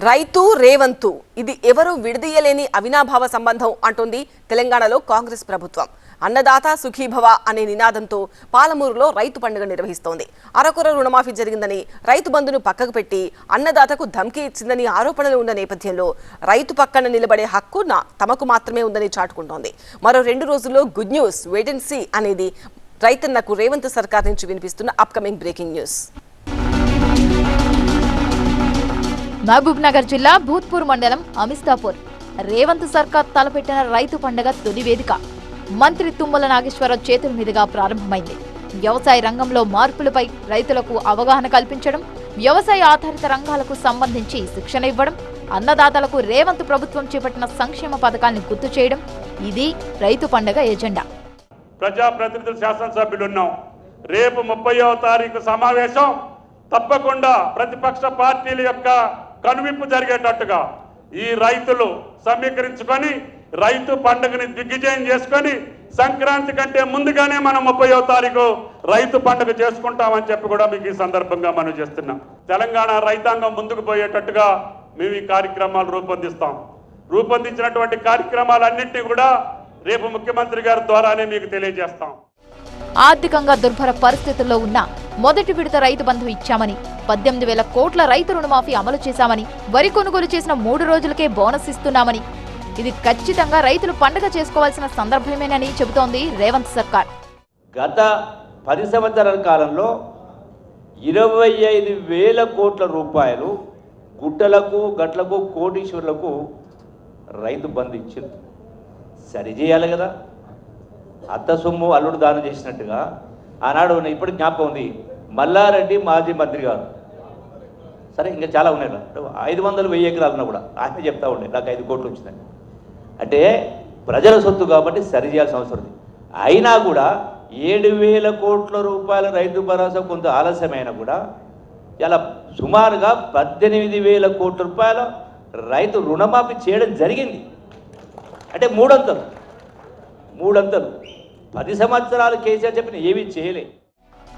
రైతు రేవంతు ఇది ఎవరు విడదీయలేని అవినాభావ సంబంధం అంటోంది తెలంగాణలో కాంగ్రెస్ ప్రభుత్వం. అన్నదాత సుఖీభవ అనే నినాదంతో పాలమూరులో రైతు పండుగ నిర్వహిస్తోంది. అరకొర రుణమాఫీ జరిగిందని, రైతు బంధును పక్కకు పెట్టి అన్నదాతకు ధమ్కీ ఇచ్చిందని ఆరోపణలు ఉన్న నేపథ్యంలో రైతు పక్కన నిలబడే హక్కు తమకు మాత్రమే ఉందని చాటుకుంటోంది. మరో 2 రోజుల్లో good news wait and see అనేది రైతన్నకు రేవంత్ సర్కార్ నుంచి వినిపిస్తున్న upcoming breaking news. Mahabub Nagar జిల్లా భూత్పూర్ మండలం అమిస్తాపూర్ రేవంత్ సర్కార్ తలపెట్టిన రైతు పండుగ తొలి వేదిక మంత్రి తుమ్మల నాగేశ్వరరావు చేతుల మీదుగా ప్రారంభమైంది. వ్యవసాయ రంగంలో మార్పులపై రైతులకు అవగాహన కల్పించడం, వ్యవసాయ ఆధారిత రంగాలకు సంబంధించి శిక్షణ ఇవ్వడం, అన్నదాతలకు రేవంత్ ప్రభుత్వం చేపట్టిన సంక్షేమ పథకాన్ని గుర్తు చేయడం ఇది రైతు పండుగ ఎజెండా. ప్రజాప్రతినిధులు, శాసనసభ్యులు ఉన్నాం. రేపు 30వ తారీఖు సమావేశం తప్పకుండా ప్రతిపక్ష పార్టీల యొక్క కనువిప్పు జరిగేటట్టుగా ఈ రైతులు సమీకరించుకొని రైతు పండుగని దిగ్విజయం చేసుకొని సంక్రాంతి కంటే ముందుగానే మనం 30వ తారీఖు రైతు పండుగ చేసుకుంటామని చెప్పి కూడా మీకు ఈ సందర్భంగా మనం చేస్తున్నాం. తెలంగాణ రైతాంగం ముందుకు పోయేటట్టుగా మేము ఈ కార్యక్రమాలు రూపొందించినటువంటి కార్యక్రమాలన్నింటినీ కూడా రేపు ముఖ్యమంత్రి గారి ద్వారానే మీకు తెలియజేస్తాం. ఆర్థికంగా దుర్భర పరిస్థితుల్లో ఉన్న మొదటి విడత రైతు బంధు ఇచ్చామని, 18,000 కోట్ల రైతు రుణమాఫీ అమలు చేశామని, వరి కొనుగోలు చేసిన 3 రోజులకే బోనస్ ఇస్తున్నామని, ఇది ఖచ్చితంగా రైతులు పండుగ చేసుకోవాల్సిన సందర్భమేనని చెబుతోంది రేవంత్ సర్కార్. గత 10 సంవత్సరాల కాలంలో 25,000 కోట్ల రూపాయలు గుట్టలకు, గట్లకు, కోటీశ్వరులకు రైతు బంధు ఇచ్చింది. సరిచేయాలి కదా. అత్త సొమ్ము అల్లుడు దానం చేసినట్టుగా ఆనాడు ఇప్పుడు జ్ఞాపకం ఉంది, మల్లారెడ్డి మాజీ మంత్రి గారు, సరే ఇంకా చాలా ఉన్నాయి, 500 1000 ఎకరాలున్నా కూడా ఆయన చెప్తా ఉండే నాకు 5 కోట్లు వచ్చిందని. అంటే ప్రజల సొత్తు కాబట్టి సరి చేయాల్సిన అవసరం ఉంది. అయినా కూడా 7,000 కోట్ల రూపాయల రైతు భరోసా కొంత ఆలస్యమైనా కూడా ఇలా సుమారుగా 18,000 కోట్ల రూపాయల రైతు రుణమాఫీ చేయడం జరిగింది. అంటే మూడంతలు 10 సంవత్సరాలు కేసీఆర్ చెప్పిన ఏమీ చేయలే.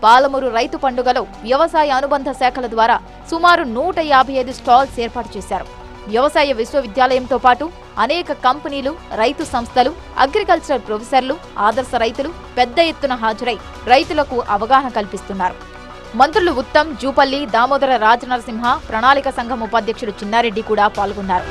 పాలమూరు రైతు పండుగలో వ్యవసాయ అనుబంధ శాఖల ద్వారా సుమారు 155 స్టాల్స్ ఏర్పాటు చేశారు. వ్యవసాయ విశ్వవిద్యాలయంతో పాటు అనేక కంపెనీలు, రైతు సంస్థలు, అగ్రికల్చరల్ ప్రొఫెసర్లు, ఆదర్శ రైతులు పెద్ద ఎత్తున హాజరై రైతులకు అవగాహన కల్పిస్తున్నారు. మంత్రులు ఉత్తమ్, జూపల్లి, దామోదర రాజనరసింహ, ప్రణాళిక సంఘం ఉపాధ్యక్షుడు చిన్నారెడ్డి కూడా పాల్గొన్నారు.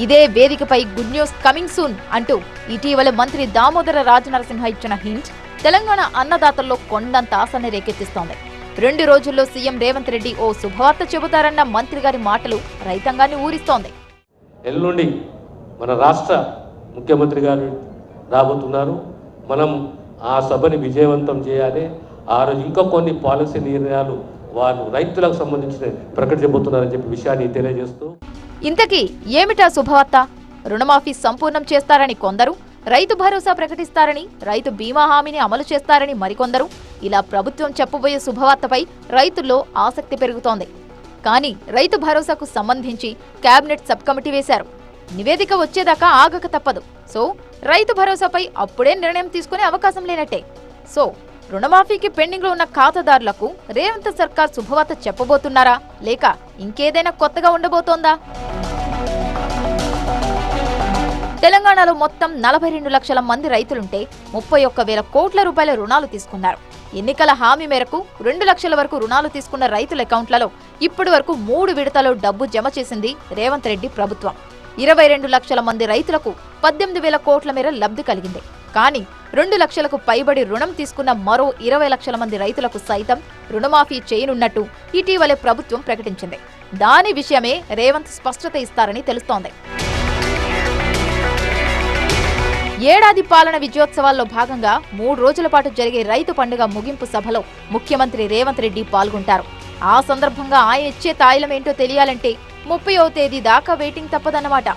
ఇదే వేదికపై గుడ్ న్యూస్ కమింగ్ సూన్ అంటూ ఇటీవల మంత్రి దామోదర రాజనరసింహ ఇచ్చిన హింట్ తెలంగాణ అన్నదాతల్లో కొండంత ఆశని రేకెత్తిస్తోంది. 2 రోజుల్లో సీఎం రేవంత్ రెడ్డి ఓ శుభవార్త చెబుతారన్న మంత్రి గారి మాటలు రైతాంగాన్ని ఊరిస్తోంది. ఎల్లుండి మన రాష్ట్ర ముఖ్యమంత్రి గారు రాబోతున్నారు. మనం ఆ సభని విజయవంతం చేయాలి. ఆ రోజు ఇంకా కొన్ని పాలసీ నిర్ణయాలు వారు రైతులకు సంబంధించిన ప్రకటించబోతున్నారని చెప్పి విషయాన్ని తెలియజేస్తూ, ఇంతకీ ఏమిటా శుభవార్త? రుణమాఫీ సంపూర్ణం చేస్తారని కొందరు, రైతు భరోసా ప్రకటిస్తారని, రైతు బీమా హామీని అమలు చేస్తారని మరికొందరు. ఇలా ప్రభుత్వం చెప్పబోయే శుభవార్తపై రైతుల్లో ఆసక్తి పెరుగుతోంది. కానీ రైతు భరోసాకు సంబంధించి కేబినెట్ సబ్ కమిటీ వేశారు. నివేదిక వచ్చేదాకా ఆగక తప్పదు. సో రైతు భరోసాపై అప్పుడే నిర్ణయం తీసుకునే అవకాశం లేనట్టే. సో రుణమాఫీకి పెండింగ్ లో ఉన్న ఖాతాదారులకు రేవంత్ సర్కార్ శుభవార్త చెప్పబోతున్నారా, లేక ఇంకేదైనా కొత్తగా ఉండబోతోందా? తెలంగాణలో మొత్తం 42 లక్షల మంది రైతులుంటే 31,000 కోట్ల రూపాయల రుణాలు తీసుకున్నారు. ఎన్నికల హామీ మేరకు 2 లక్షల వరకు రుణాలు తీసుకున్న రైతుల అకౌంట్లలో ఇప్పటి వరకు 3 విడతలో డబ్బు జమ చేసింది రేవంత్ రెడ్డి ప్రభుత్వం. 22 లక్షల మంది రైతులకు 18,000 కోట్ల మేర లబ్ధి కలిగింది. కానీ 2 లక్షలకు పైబడి రుణం తీసుకున్న మరో 20 లక్షల మంది రైతులకు సైతం రుణమాఫీ చేయనున్నట్టు ఇటీవలే ప్రభుత్వం ప్రకటించింది. దాని విషయమే రేవంత్ స్పష్టత ఇస్తారని తెలుస్తోంది. ఏడాది పాలన విజయోత్సవాల్లో భాగంగా 3 రోజుల పాటు జరిగే రైతు పండుగ ముగింపు సభలో ముఖ్యమంత్రి రేవంత్ రెడ్డి పాల్గొంటారు. ఆ సందర్భంగా ఆయన ఇచ్చే తాయిలం ఏంటో తెలియాలంటే 30వ తేదీ దాకా వెయిటింగ్ తప్పదన్నమాట.